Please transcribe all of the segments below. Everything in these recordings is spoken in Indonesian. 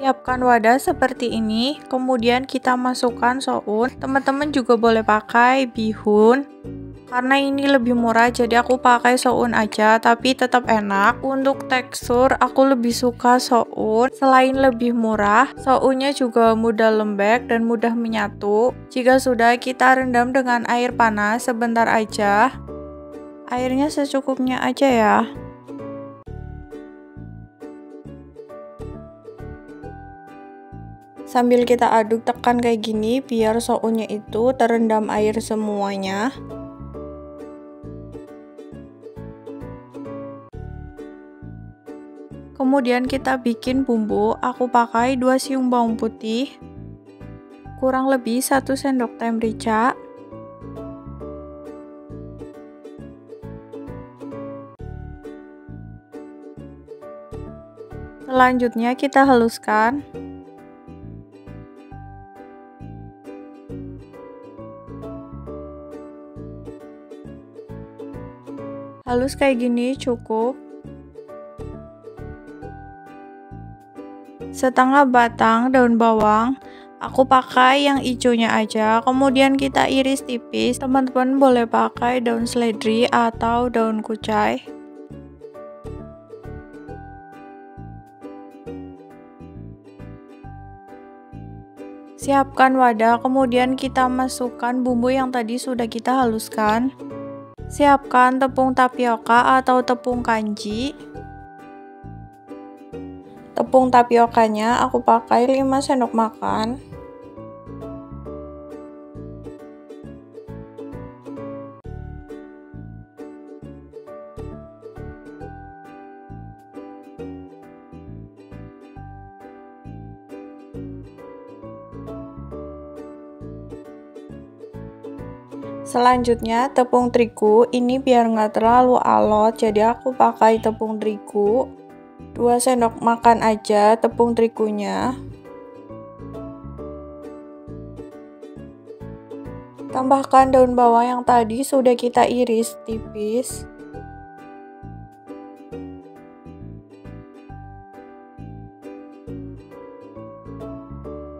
Siapkan wadah seperti ini, kemudian kita masukkan soun. Teman-teman juga boleh pakai bihun. Karena ini lebih murah, jadi aku pakai soun aja, tapi tetap enak. Untuk tekstur, aku lebih suka soun. Selain lebih murah, sounnya juga mudah lembek dan mudah menyatu. Jika sudah, kita rendam dengan air panas sebentar aja. Airnya secukupnya aja ya. Sambil kita aduk, tekan kayak gini biar sounnya itu terendam air semuanya. Kemudian kita bikin bumbu. Aku pakai 2 siung bawang putih, kurang lebih 1 sendok teh merica, selanjutnya kita haluskan. Halus kayak gini cukup. Setengah batang daun bawang, aku pakai yang hijaunya aja, kemudian kita iris tipis. Teman-teman boleh pakai daun seledri atau daun kucai. Siapkan wadah, kemudian kita masukkan bumbu yang tadi sudah kita haluskan. Siapkan tepung tapioka atau tepung kanji. Tepung tapiokanya aku pakai 5 sendok makan. Selanjutnya tepung terigu, ini biar nggak terlalu alot, jadi aku pakai tepung terigu 2 sendok makan aja tepung terigunya. Tambahkan daun bawang yang tadi sudah kita iris tipis.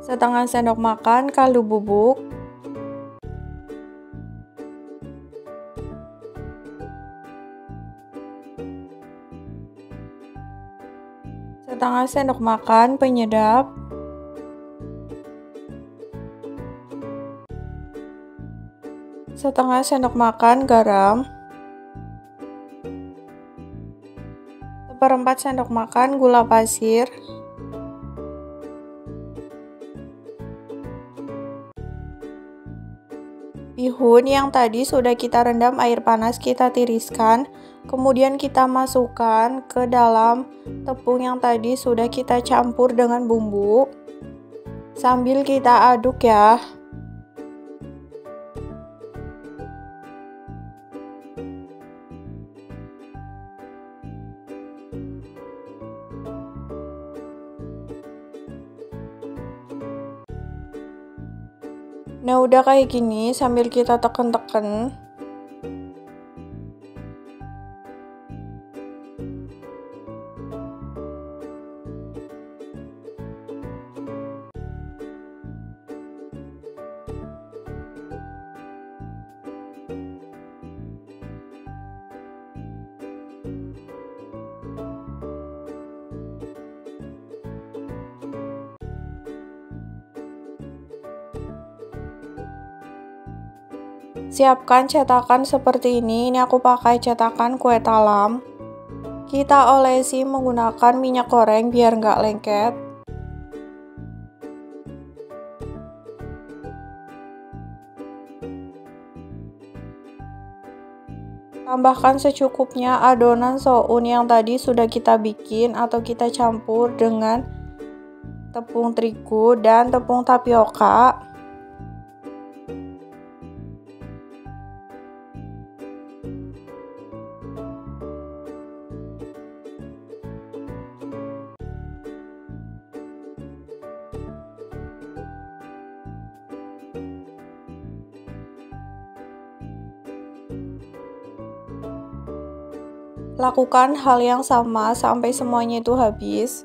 Setengah sendok makan kaldu bubuk. Setengah sendok makan penyedap. Setengah sendok makan garam. 1/4 sendok makan gula pasir. Bihun yang tadi sudah kita rendam air panas kita tiriskan, kemudian kita masukkan ke dalam tepung yang tadi sudah kita campur dengan bumbu sambil kita aduk ya. Nah, udah kayak gini sambil kita tekan-tekan. Siapkan cetakan seperti ini aku pakai cetakan kue talam. Kita olesi menggunakan minyak goreng biar nggak lengket. Tambahkan secukupnya adonan soun yang tadi sudah kita bikin atau kita campur dengan tepung terigu dan tepung tapioka. Lakukan hal yang sama sampai semuanya itu habis.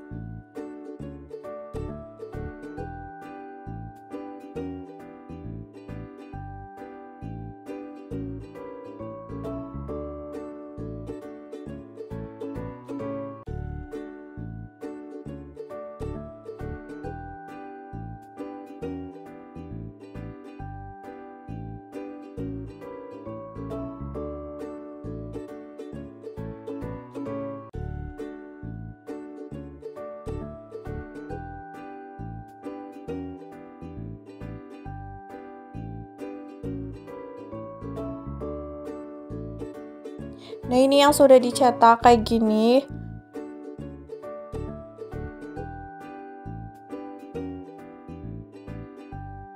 Nah, ini yang sudah dicetak kayak gini.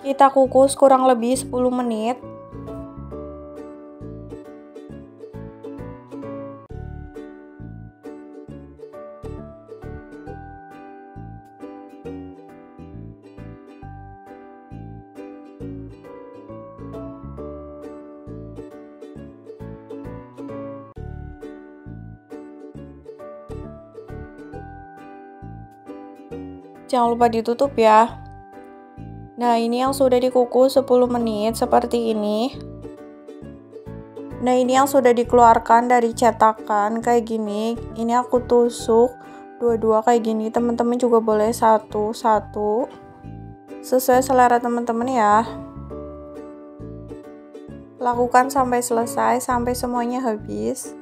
Kita kukus kurang lebih 10 menit. Jangan lupa ditutup ya. Nah, ini yang sudah dikukus 10 menit seperti ini. Nah, ini yang sudah dikeluarkan dari cetakan kayak gini. Ini aku tusuk dua-dua kayak gini. Teman-teman juga boleh satu-satu sesuai selera teman-teman ya. Lakukan sampai selesai, sampai semuanya habis.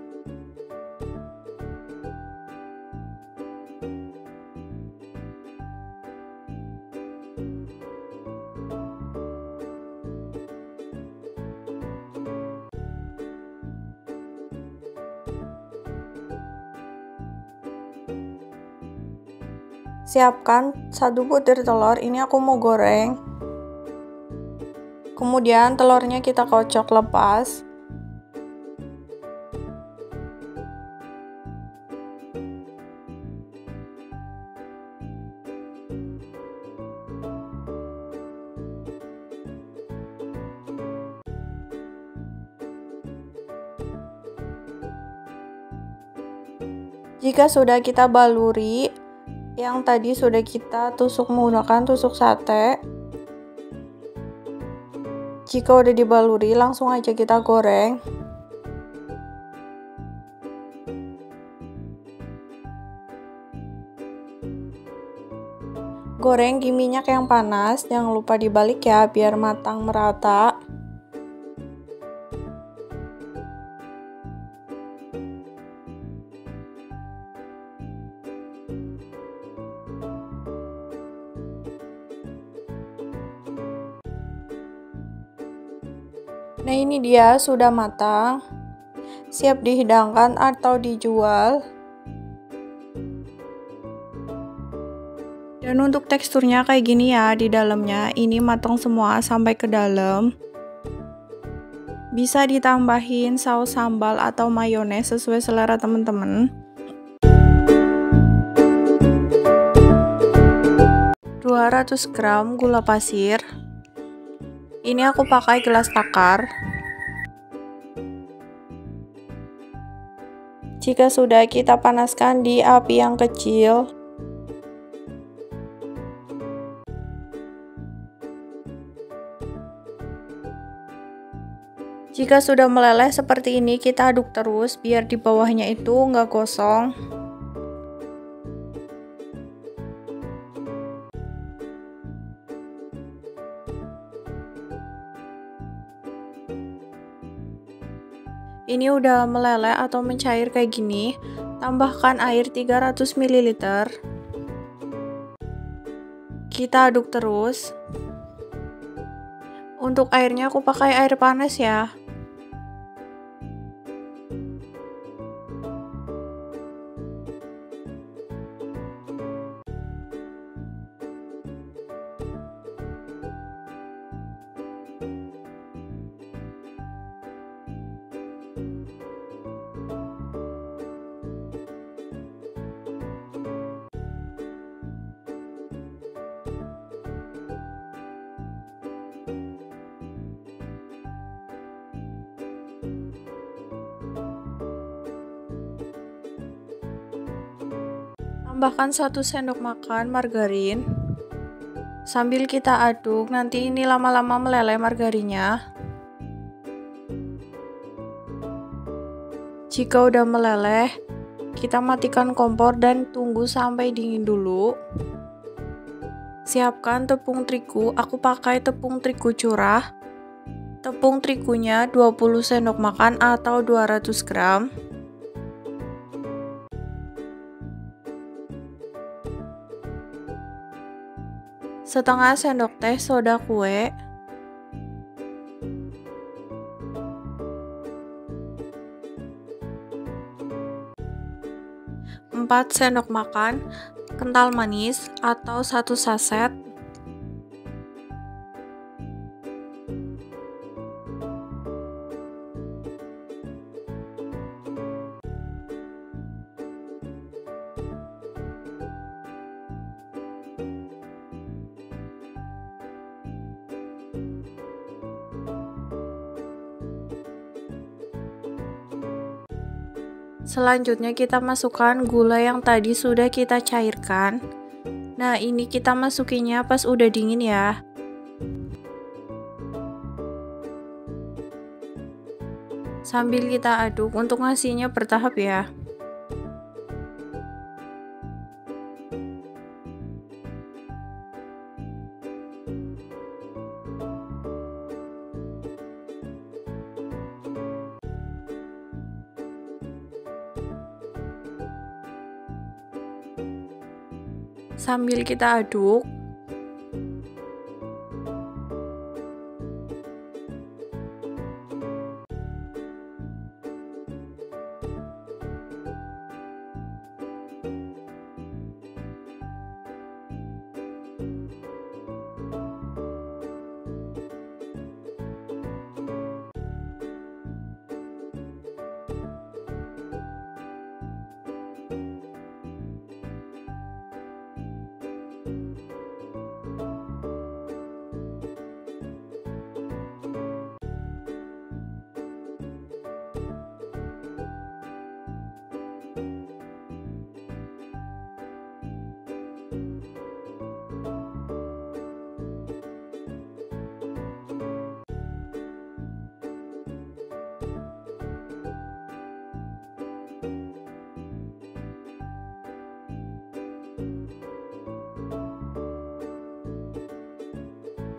Siapkan 1 butir telur, ini aku mau goreng. Kemudian telurnya kita kocok lepas. Jika sudah kita baluri, yang tadi sudah kita tusuk menggunakan tusuk sate. Jika udah dibaluri, langsung aja kita goreng. Goreng di minyak yang panas, jangan lupa dibalik ya biar matang merata. Nah, ini dia sudah matang, siap dihidangkan atau dijual. Dan untuk teksturnya kayak gini ya di dalamnya, ini matang semua sampai ke dalam. Bisa ditambahin saus sambal atau mayones sesuai selera teman-teman. 200 gram gula pasir. Ini aku pakai gelas takar. Jika sudah, kita panaskan di api yang kecil. Jika sudah meleleh seperti ini, kita aduk terus biar di bawahnya itu nggak gosong. Ini udah meleleh atau mencair kayak gini. Tambahkan air 300 ml. Kita aduk terus. Untuk airnya aku pakai air panas ya. Tambahkan 1 sendok makan margarin. Sambil kita aduk, nanti ini lama-lama meleleh margarinnya. Jika udah meleleh, kita matikan kompor dan tunggu sampai dingin dulu. Siapkan tepung terigu, aku pakai tepung terigu curah. Tepung terigunya 20 sendok makan atau 200 gram. Setengah sendok teh soda kue. 4 sendok makan kental manis atau 1 saset. Selanjutnya kita masukkan gula yang tadi sudah kita cairkan. Nah, ini kita masukinnya pas udah dingin ya. Sambil kita aduk, untuk ngasihnya bertahap ya. Sambil kita aduk,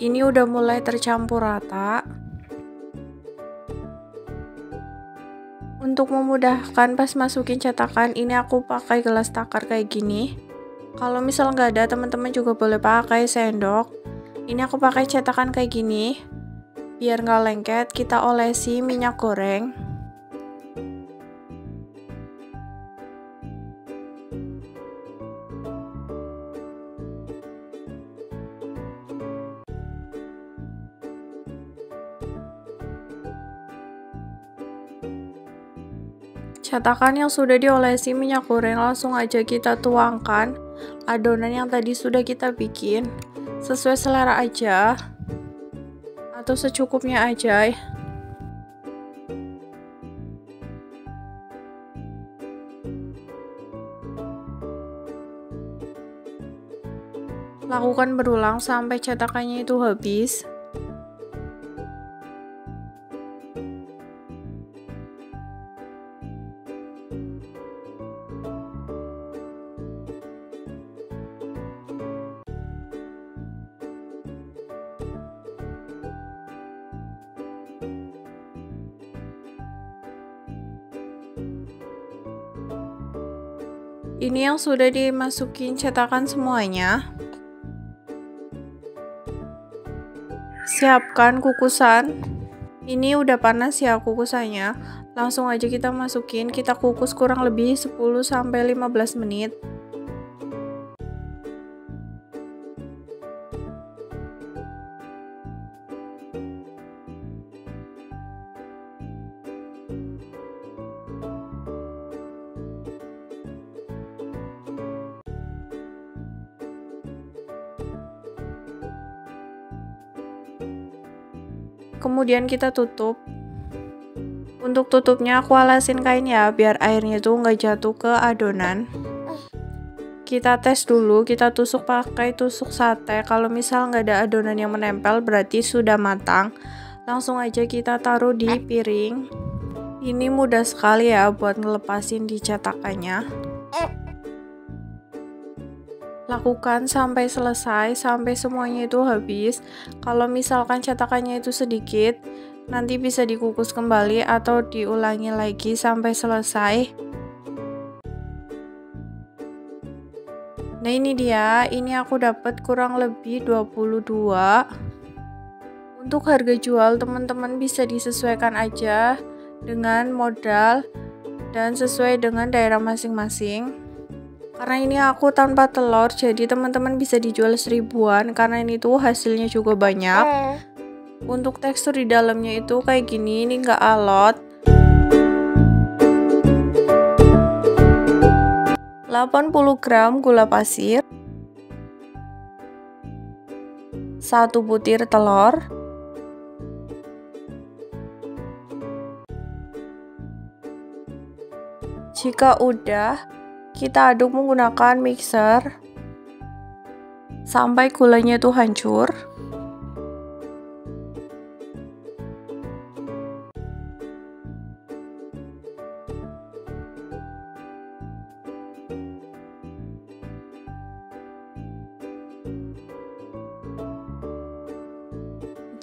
ini udah mulai tercampur rata. Untuk memudahkan pas masukin cetakan, ini aku pakai gelas takar kayak gini. Kalau misal nggak ada, teman-teman juga boleh pakai sendok. Ini aku pakai cetakan kayak gini. Biar nggak lengket, kita olesi minyak goreng. Cetakan yang sudah diolesi minyak goreng langsung aja kita tuangkan adonan yang tadi sudah kita bikin. Sesuai selera aja atau secukupnya aja. Lakukan berulang sampai cetakannya itu habis. Ini yang sudah dimasukin cetakan semuanya. Siapkan kukusan. Ini udah panas ya kukusannya. Langsung aja kita masukin, kita kukus kurang lebih 10-15 menit. Kemudian kita tutup. Untuk tutupnya aku alasin kain ya, biar airnya tuh nggak jatuh ke adonan. Kita tes dulu, kita tusuk pakai tusuk sate. Kalau misal nggak ada adonan yang menempel, berarti sudah matang. Langsung aja kita taruh di piring. Ini mudah sekali ya buat ngelepasin di cetakannya. Lakukan sampai selesai, sampai semuanya itu habis. Kalau misalkan cetakannya itu sedikit, nanti bisa dikukus kembali atau diulangi lagi sampai selesai. Nah ini dia, ini aku dapat kurang lebih 22. Untuk harga jual teman-teman bisa disesuaikan aja dengan modal dan sesuai dengan daerah masing-masing. Karena ini aku tanpa telur, jadi teman-teman bisa dijual 1000-an karena ini tuh hasilnya juga banyak. Untuk tekstur di dalamnya itu kayak gini, ini nggak alot. 80 gram gula pasir, 1 butir telur, jika udah, kita aduk menggunakan mixer sampai gulanya tuh hancur.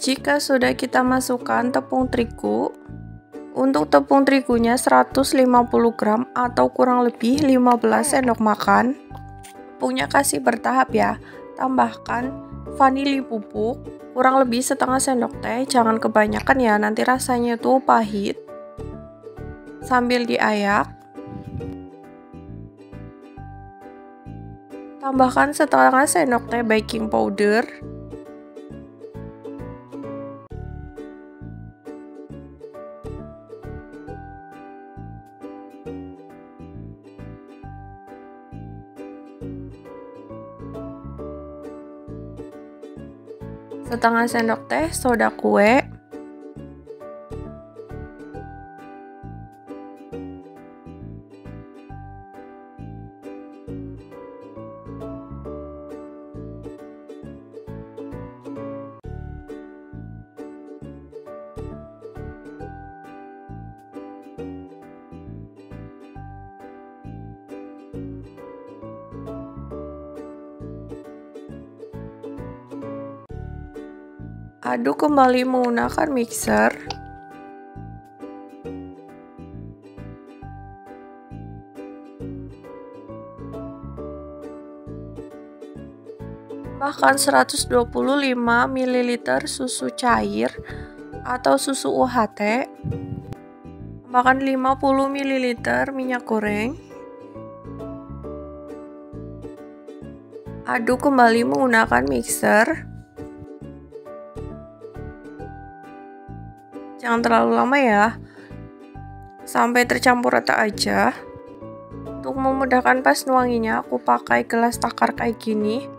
Jika sudah, kita masukkan tepung terigu. Untuk tepung terigunya 150 gram atau kurang lebih 15 sendok makan. Tepungnya kasih bertahap ya. Tambahkan vanili bubuk kurang lebih setengah sendok teh, jangan kebanyakan ya, nanti rasanya tuh pahit. Sambil diayak. Tambahkan setengah sendok teh baking powder. Setengah sendok teh soda kue. Aduk kembali menggunakan mixer. Tambahkan 125 ml susu cair atau susu UHT. Tambahkan 50 ml minyak goreng. Aduk kembali menggunakan mixer. Jangan terlalu lama ya, sampai tercampur rata aja. Untuk memudahkan pas nuanginya, aku pakai gelas takar kayak gini.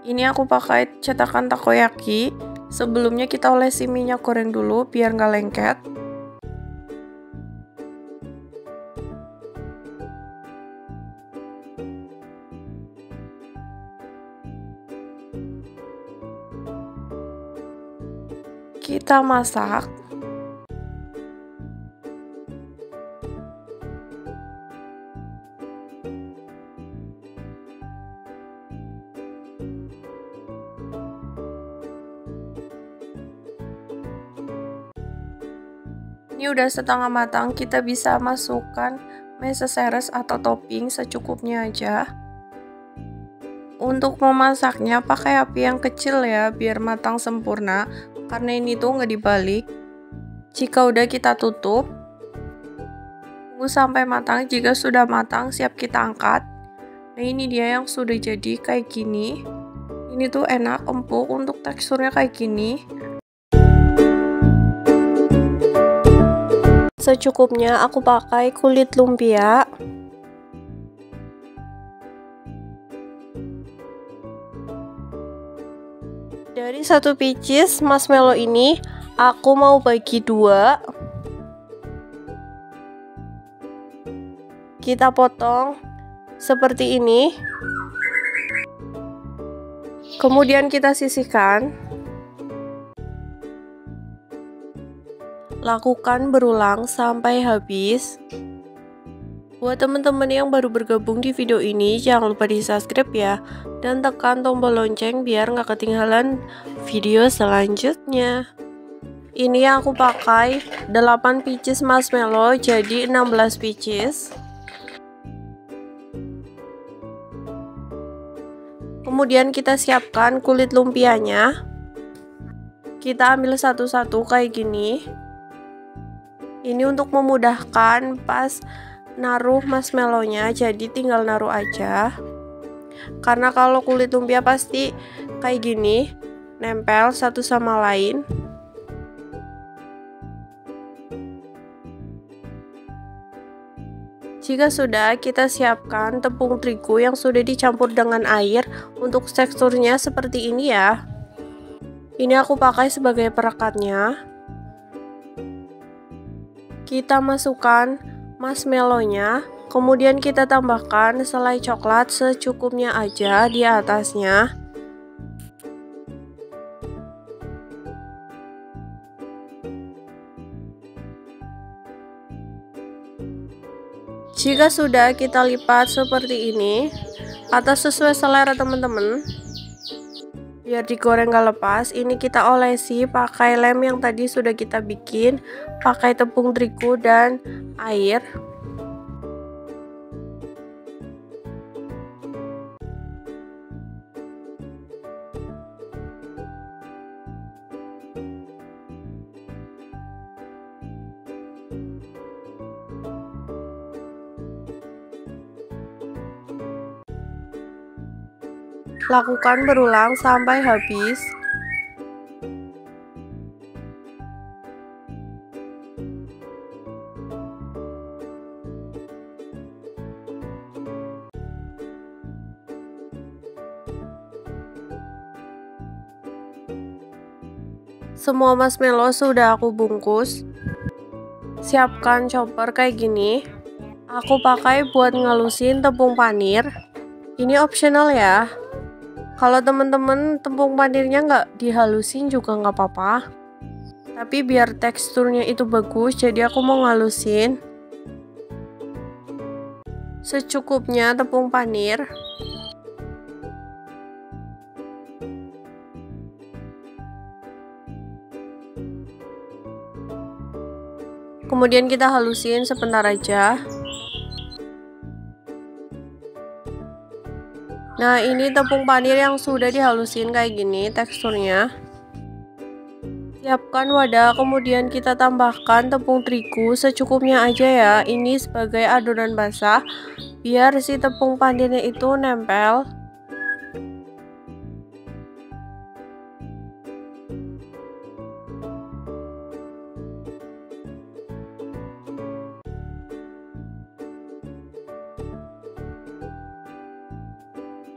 Ini aku pakai cetakan takoyaki. Sebelumnya kita olesi minyak goreng dulu biar nggak lengket. Kita masak. Ini udah setengah matang, kita bisa masukkan meseseres atau topping secukupnya aja. Untuk memasaknya pakai api yang kecil ya, biar matang sempurna, karena ini tuh nggak dibalik. Jika udah, kita tutup. Tunggu sampai matang, jika sudah matang siap kita angkat. Nah, ini dia yang sudah jadi kayak gini. Ini tuh enak, empuk, untuk teksturnya kayak gini. Secukupnya aku pakai kulit lumpia. Dari 1 pieces marshmallow ini aku mau bagi 2. Kita potong seperti ini. Kemudian kita sisihkan. Lakukan berulang sampai habis. Buat teman-teman yang baru bergabung di video ini, jangan lupa di subscribe ya, dan tekan tombol lonceng biar nggak ketinggalan video selanjutnya. Ini yang aku pakai 8 pieces marshmallow, jadi 16 pieces. Kemudian kita siapkan kulit lumpianya. Kita ambil satu-satu kayak gini. Ini untuk memudahkan pas naruh marshmallownya, jadi tinggal naruh aja. Karena kalau kulit lumpia pasti kayak gini, nempel satu sama lain. Jika sudah, kita siapkan tepung terigu yang sudah dicampur dengan air untuk teksturnya seperti ini ya. Ini aku pakai sebagai perekatnya. Kita masukkan marshmallownya, kemudian kita tambahkan selai coklat secukupnya aja di atasnya. Jika sudah, kita lipat seperti ini atau sesuai selera teman-teman. Biar digoreng gak lepas, ini kita olesi pakai lem yang tadi sudah kita bikin, pakai tepung terigu dan air. Lakukan berulang sampai habis. Semua marshmallow sudah aku bungkus. Siapkan chopper kayak gini. Aku pakai buat ngalusin tepung panir. Ini optional ya. Kalau teman-teman tepung panirnya nggak dihalusin juga nggak apa-apa. Tapi biar teksturnya itu bagus, jadi aku mau ngalusin. Secukupnya tepung panir. Kemudian kita halusin sebentar aja. Nah, ini tepung panir yang sudah dihalusin kayak gini teksturnya. Siapkan wadah, kemudian kita tambahkan tepung terigu secukupnya aja ya. Ini sebagai adonan basah, biar si tepung panirnya itu nempel.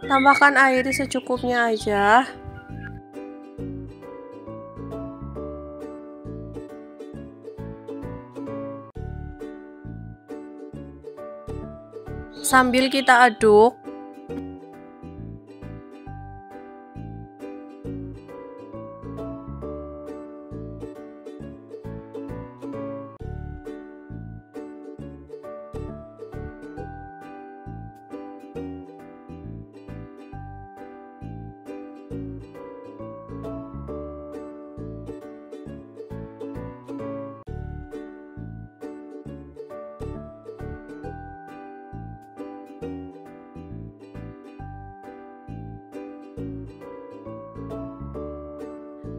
Tambahkan air secukupnya aja. Sambil kita aduk.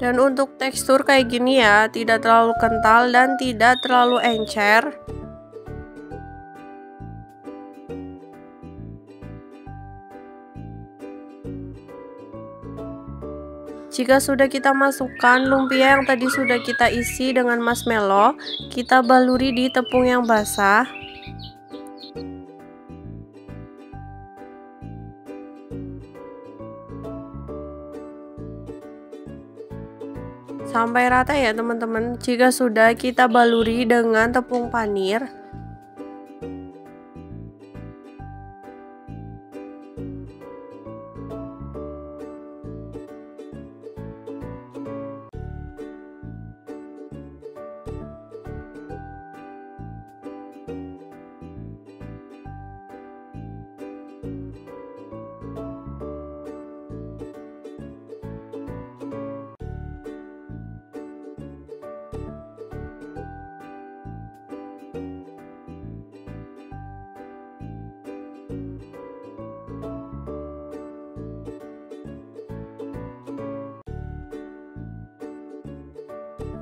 Dan untuk tekstur kayak gini ya, tidak terlalu kental dan tidak terlalu encer. Jika sudah kita masukkan lumpia yang tadi sudah kita isi dengan marshmallow, kita baluri di tepung yang basah. Sampai rata ya teman-teman. Jika sudah, kita baluri dengan tepung panir.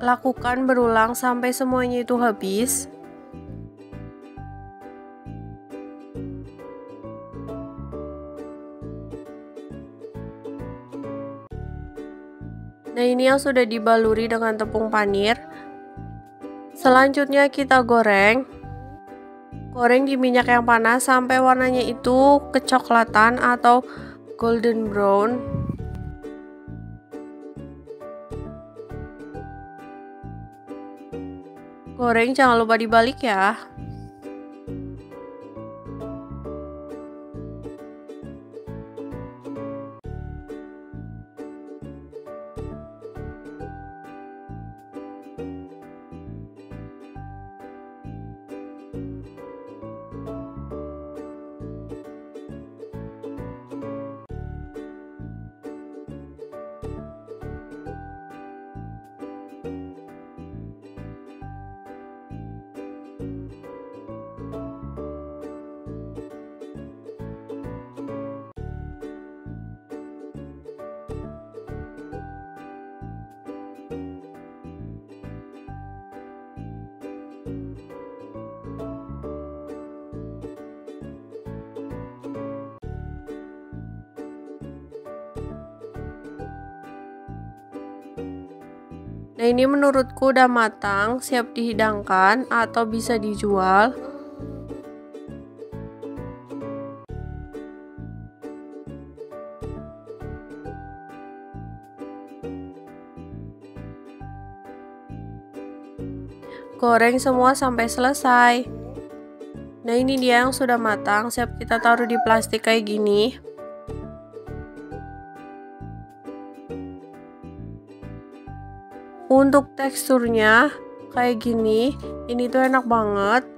Lakukan berulang sampai semuanya itu habis. Nah, ini yang sudah dibaluri dengan tepung panir. Selanjutnya kita goreng. Goreng di minyak yang panas sampai warnanya itu kecoklatan atau golden brown. Goreng jangan lupa dibalik ya. Nah, ini menurutku udah matang, siap dihidangkan atau bisa dijual. Goreng semua sampai selesai. Nah, ini dia yang sudah matang, siap kita taruh di plastik kayak gini. Untuk teksturnya kayak gini, ini tuh enak banget.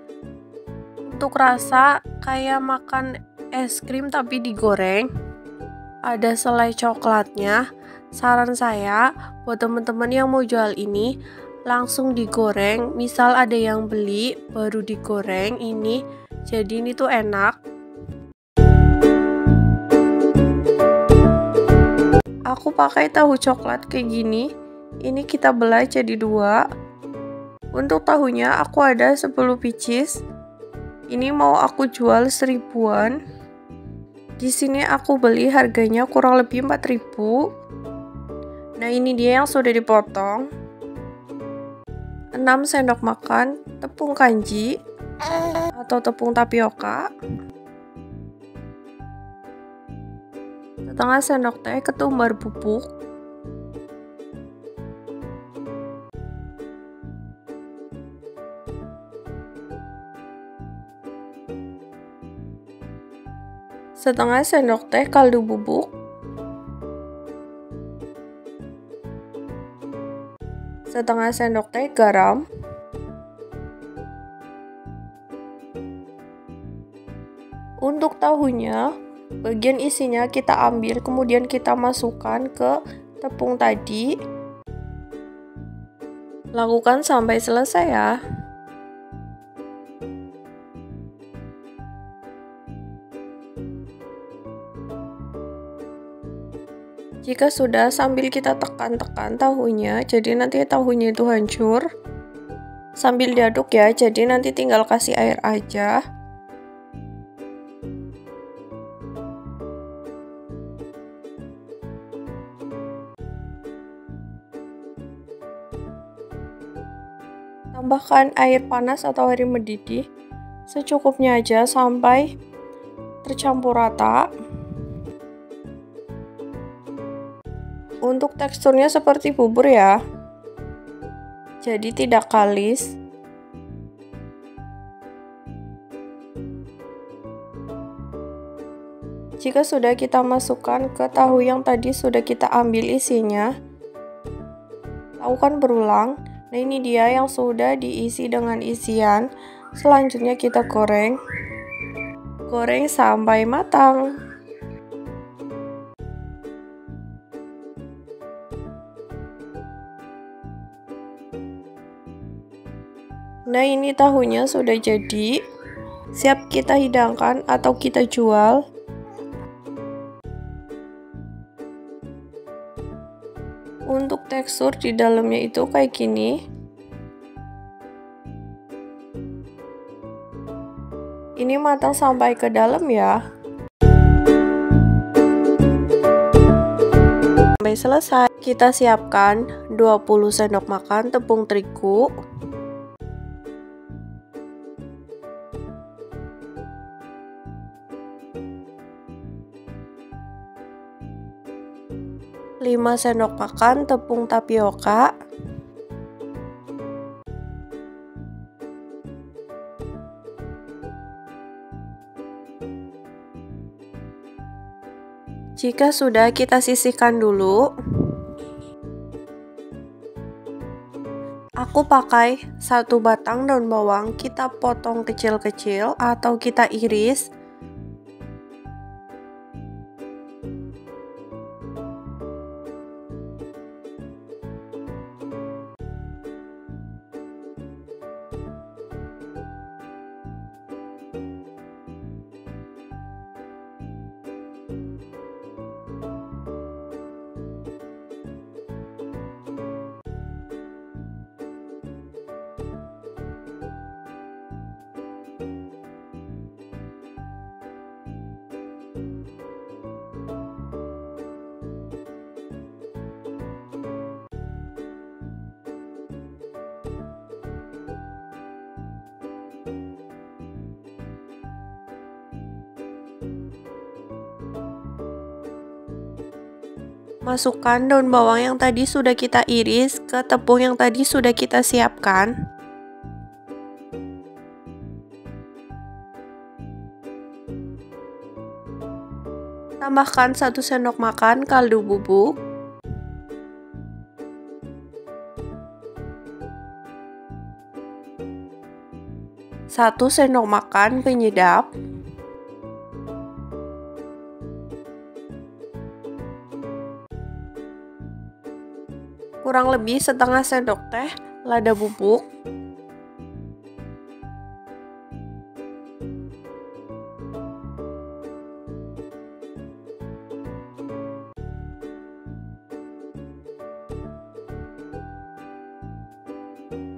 Untuk rasa kayak makan es krim tapi digoreng. Ada selai coklatnya. Saran saya buat temen-temen yang mau jual ini, langsung digoreng. Misal ada yang beli baru digoreng ini, jadi ini tuh enak. Aku pakai tahu coklat kayak gini. Ini kita belah jadi 2. Untuk tahunya aku ada 10 pieces. Ini mau aku jual 1000-an. Di sini aku beli harganya kurang lebih 4000. Nah, ini dia yang sudah dipotong. 6 sendok makan tepung kanji atau tepung tapioka. Setengah sendok teh ketumbar bubuk. Setengah sendok teh kaldu bubuk. Setengah sendok teh garam. Untuk tahunya, bagian isinya kita ambil, kemudian kita masukkan ke tepung tadi. Lakukan sampai selesai ya. Jika sudah, sambil kita tekan-tekan tahunya, jadi nanti tahunya itu hancur. Sambil diaduk ya, jadi nanti tinggal kasih air aja. Tambahkan air panas atau air mendidih secukupnya aja sampai tercampur rata. Untuk teksturnya seperti bubur ya, jadi tidak kalis. Jika sudah, kita masukkan ke tahu yang tadi sudah kita ambil isinya. Lakukan berulang. Nah, ini dia yang sudah diisi dengan isian. Selanjutnya kita goreng. Goreng sampai matang. Nah, ini tahunya sudah jadi, siap kita hidangkan atau kita jual. Untuk tekstur di dalamnya itu kayak gini. Ini matang sampai ke dalam ya. Sampai selesai, kita siapkan 20 sendok makan tepung terigu. Lima sendok makan tepung tapioka. 5 Jika sudah, kita sisihkan dulu. Aku pakai 1 batang daun bawang, kita potong kecil-kecil atau kita iris. Masukkan daun bawang yang tadi sudah kita iris ke tepung yang tadi sudah kita siapkan. Tambahkan 1 sendok makan kaldu bubuk. Satu sendok makan penyedap. Kurang lebih setengah sendok teh lada bubuk.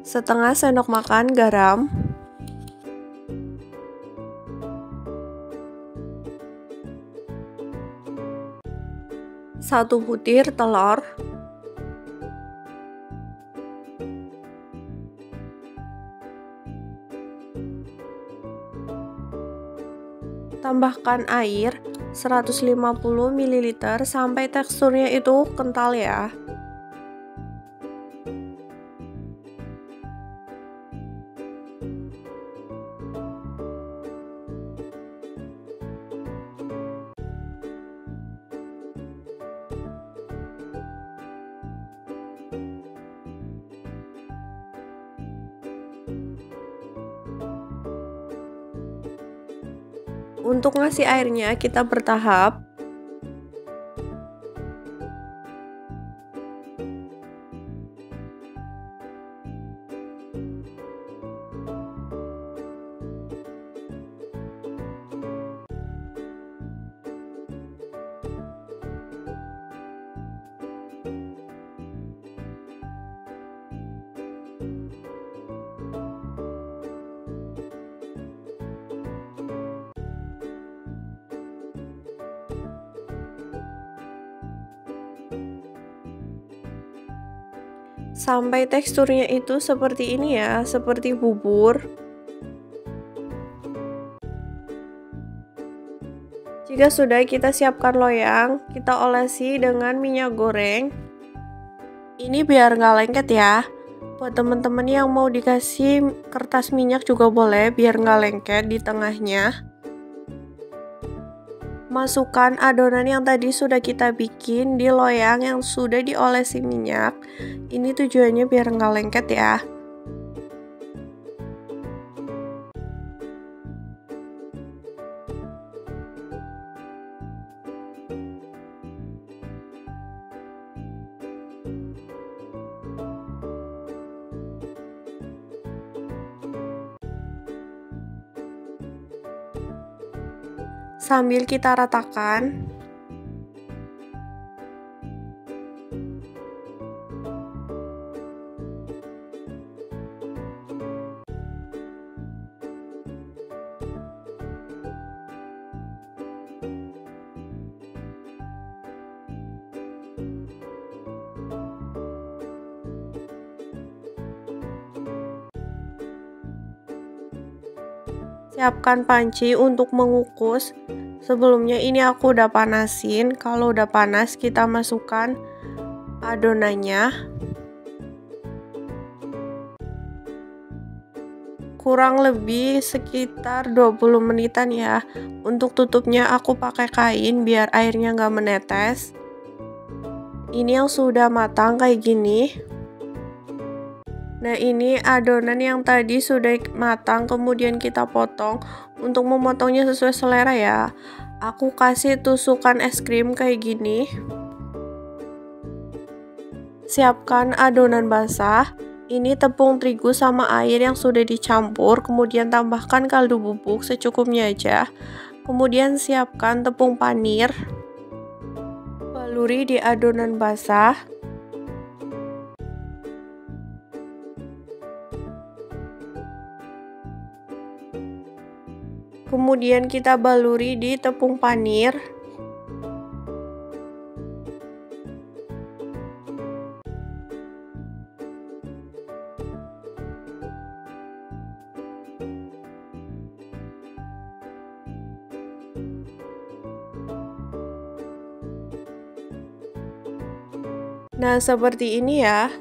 Setengah sendok makan garam. Satu butir telur. Tambahkan air 150 ml sampai teksturnya itu kental ya. Untuk ngasih airnya kita bertahap. Sampai teksturnya itu seperti ini ya, seperti bubur. Jika sudah, kita siapkan loyang, kita olesi dengan minyak goreng. Ini biar nggak lengket ya. Buat teman-teman yang mau dikasih kertas minyak juga boleh, biar nggak lengket di tengahnya. Masukkan adonan yang tadi sudah kita bikin di loyang yang sudah diolesi minyak. Ini tujuannya biar nggak lengket ya. Sambil kita ratakan. Siapkan panci untuk mengukus. Sebelumnya ini aku udah panasin. Kalau udah panas, kita masukkan adonannya. Kurang lebih sekitar 20 menitan ya. Untuk tutupnya aku pakai kain biar airnya nggak menetes. Ini yang sudah matang kayak gini. Nah, ini adonan yang tadi sudah matang, kemudian kita potong. Untuk memotongnya sesuai selera ya. Aku kasih tusukan es krim kayak gini. Siapkan adonan basah. Ini tepung terigu sama air yang sudah dicampur, kemudian tambahkan kaldu bubuk secukupnya aja. Kemudian siapkan tepung panir. Baluri di adonan basah. Kemudian kita baluri di tepung panir. Nah, seperti ini ya.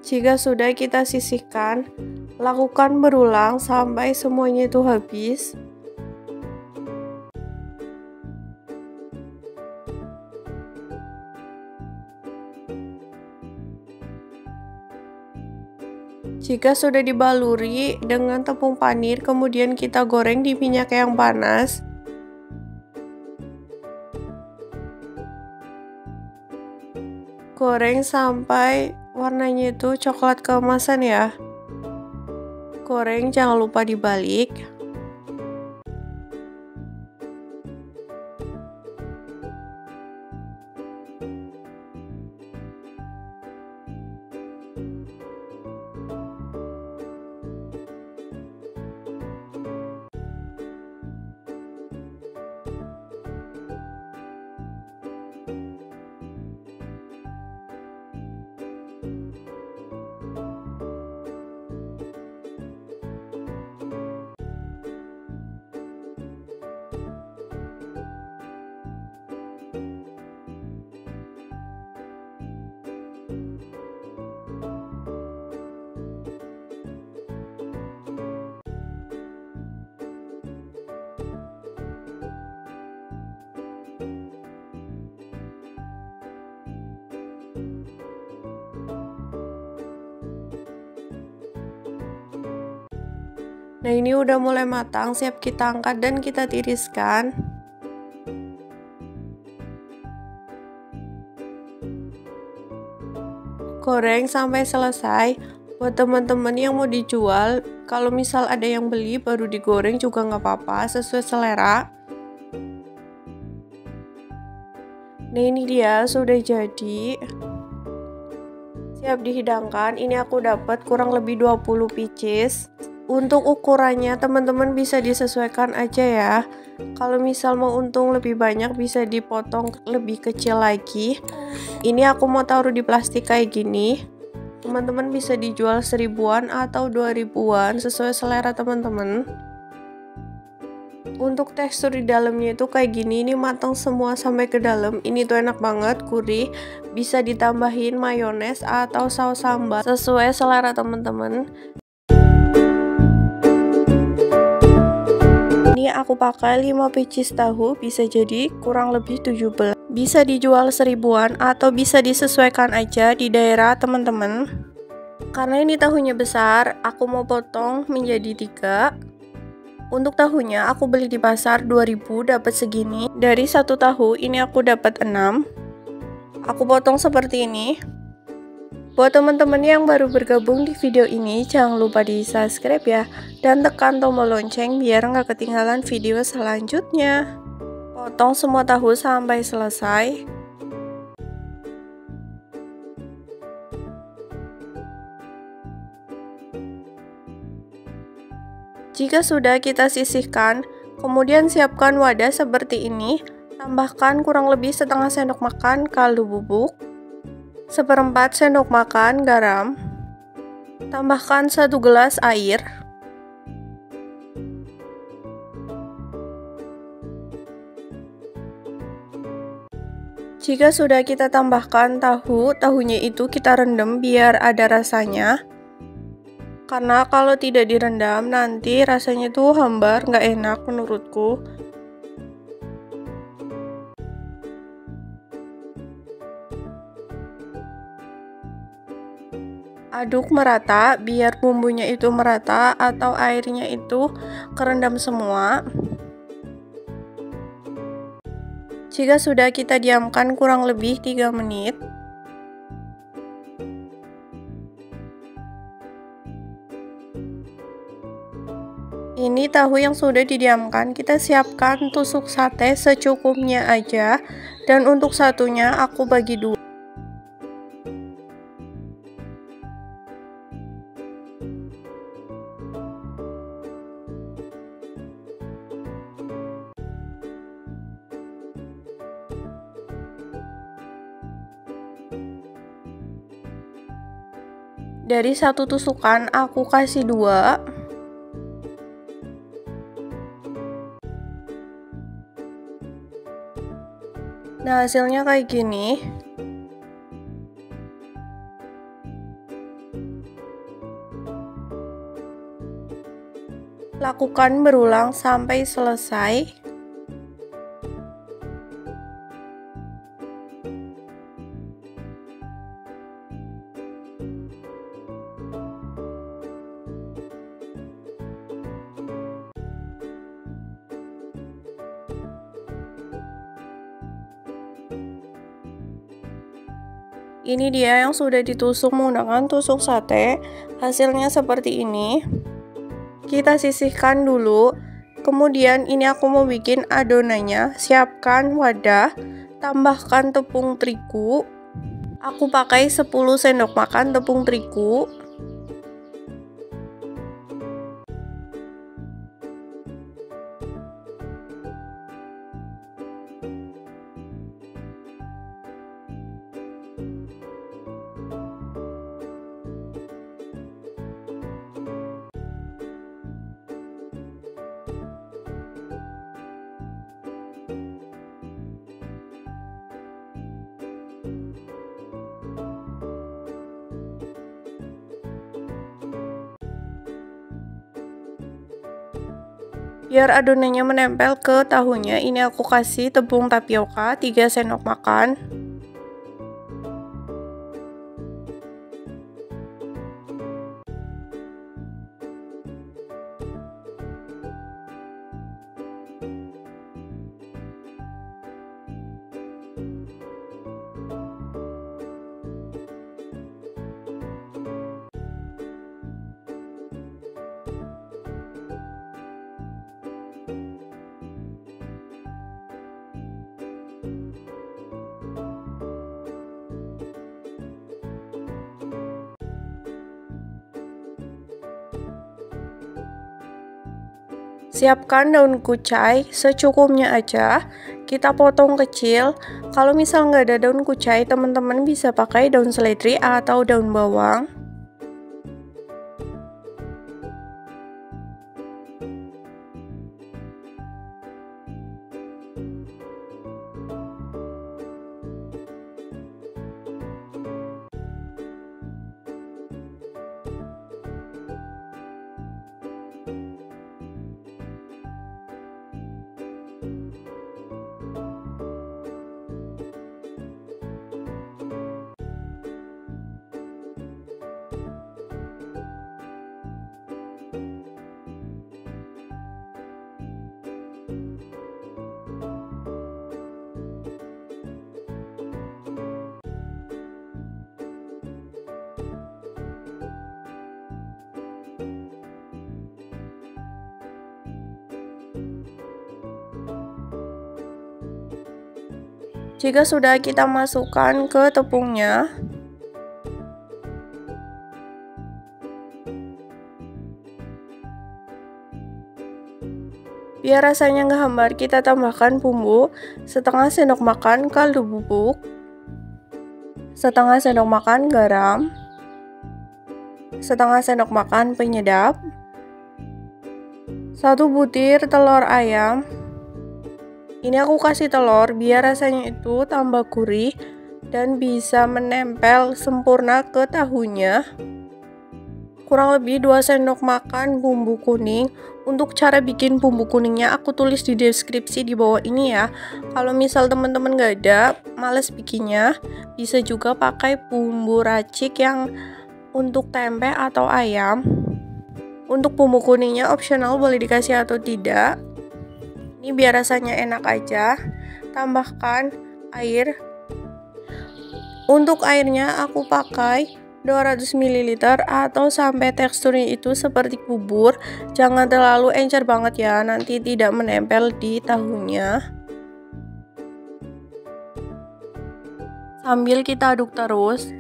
Jika sudah, kita sisihkan. Lakukan berulang sampai semuanya itu habis. Jika sudah dibaluri dengan tepung panir, kemudian kita goreng di minyak yang panas. Goreng sampai warnanya itu coklat keemasan ya. Goreng, jangan lupa dibalik. Nah, ini udah mulai matang, siap kita angkat dan kita tiriskan. Goreng sampai selesai. Buat teman-teman yang mau dijual, kalau misal ada yang beli baru digoreng juga nggak apa-apa, sesuai selera. Nah, ini dia sudah jadi. Siap dihidangkan. Ini aku dapat kurang lebih 20 pieces. Untuk ukurannya teman-teman bisa disesuaikan aja ya. Kalau misal mau untung lebih banyak bisa dipotong lebih kecil lagi. Ini aku mau taruh di plastik kayak gini. Teman-teman bisa dijual 1000-an atau 2000-an sesuai selera teman-teman. Untuk tekstur di dalamnya itu kayak gini, ini matang semua sampai ke dalam. Ini tuh enak banget, gurih. Bisa ditambahin mayones atau saus sambal sesuai selera teman-teman. Ini aku pakai 5 pieces tahu, bisa jadi kurang lebih 17. Bisa dijual 1000-an atau bisa disesuaikan aja di daerah teman-teman. Karena ini tahunya besar, aku mau potong menjadi 3. Untuk tahunya aku beli di pasar 2000 dapat segini. Dari satu tahu ini aku dapat 6. Aku potong seperti ini. Buat teman-teman yang baru bergabung di video ini, jangan lupa di subscribe ya, dan tekan tombol lonceng biar nggak ketinggalan video selanjutnya. Potong semua tahu sampai selesai. Jika sudah, kita sisihkan, kemudian siapkan wadah seperti ini. Tambahkan kurang lebih setengah sendok makan kaldu bubuk, 1/4 sendok makan garam, Tambahkan 1 gelas air. Jika sudah kita tambahkan tahunya itu kita rendam biar ada rasanya. Karena kalau tidak direndam nanti rasanya tuh hambar, nggak enak menurutku. Aduk merata biar bumbunya itu merata atau airnya itu kerendam semua. Jika sudah kita diamkan kurang lebih 3 menit. Ini tahu yang sudah didiamkan, kita siapkan tusuk sate secukupnya aja. Dan untuk satunya aku bagi 2. Dari 1 tusukan aku kasih 2. Nah, hasilnya kayak gini. Lakukan berulang sampai selesai. Ini dia yang sudah ditusuk menggunakan tusuk sate. Hasilnya seperti ini. Kita sisihkan dulu. Kemudian ini aku mau bikin adonannya. Siapkan wadah, tambahkan tepung terigu. Aku pakai 10 sendok makan tepung terigu. Biar adonannya menempel ke tahunya, ini aku kasih tepung tapioka 3 sendok makan. Siapkan daun kucai secukupnya aja, kita potong kecil. Kalau misal nggak ada daun kucai, teman-teman bisa pakai daun seledri atau daun bawang. Jika sudah kita masukkan ke tepungnya, biar rasanya nggak hambar, kita tambahkan bumbu setengah sendok makan kaldu bubuk, setengah sendok makan garam, setengah sendok makan penyedap, 1 butir telur ayam. Ini aku kasih telur biar rasanya itu tambah gurih dan bisa menempel sempurna ke tahunya. Kurang lebih 2 sendok makan bumbu kuning. Untuk cara bikin bumbu kuningnya aku tulis di deskripsi di bawah ini ya. Kalau misal teman-teman gak ada, males bikinnya, bisa juga pakai bumbu racik yang untuk tempe atau ayam. Untuk bumbu kuningnya opsional, boleh dikasih atau tidak. Ini biar rasanya enak aja. Tambahkan air. Untuk airnya aku pakai 200 ml atau sampai teksturnya itu seperti bubur. Jangan terlalu encer banget ya, nanti tidak menempel di tahunya. Sambil kita aduk terus.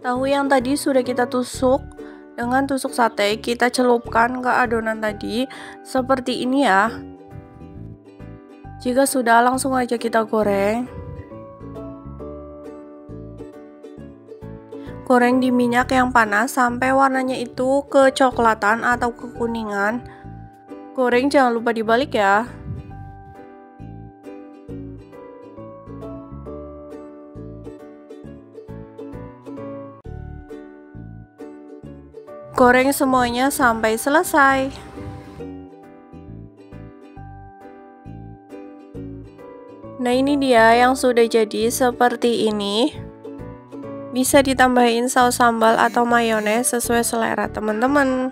Tahu yang tadi sudah kita tusuk dengan tusuk sate, kita celupkan ke adonan tadi seperti ini ya. Jika sudah, langsung aja kita goreng. Goreng di minyak yang panas sampai warnanya itu kecoklatan atau kekuningan. Goreng jangan lupa dibalik ya. Goreng semuanya sampai selesai. Nah, ini dia yang sudah jadi seperti ini. Bisa ditambahin saus sambal atau mayones sesuai selera teman-teman.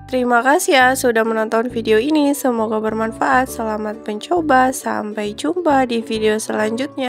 Terima kasih ya sudah menonton video ini. Semoga bermanfaat. Selamat mencoba. Sampai jumpa di video selanjutnya.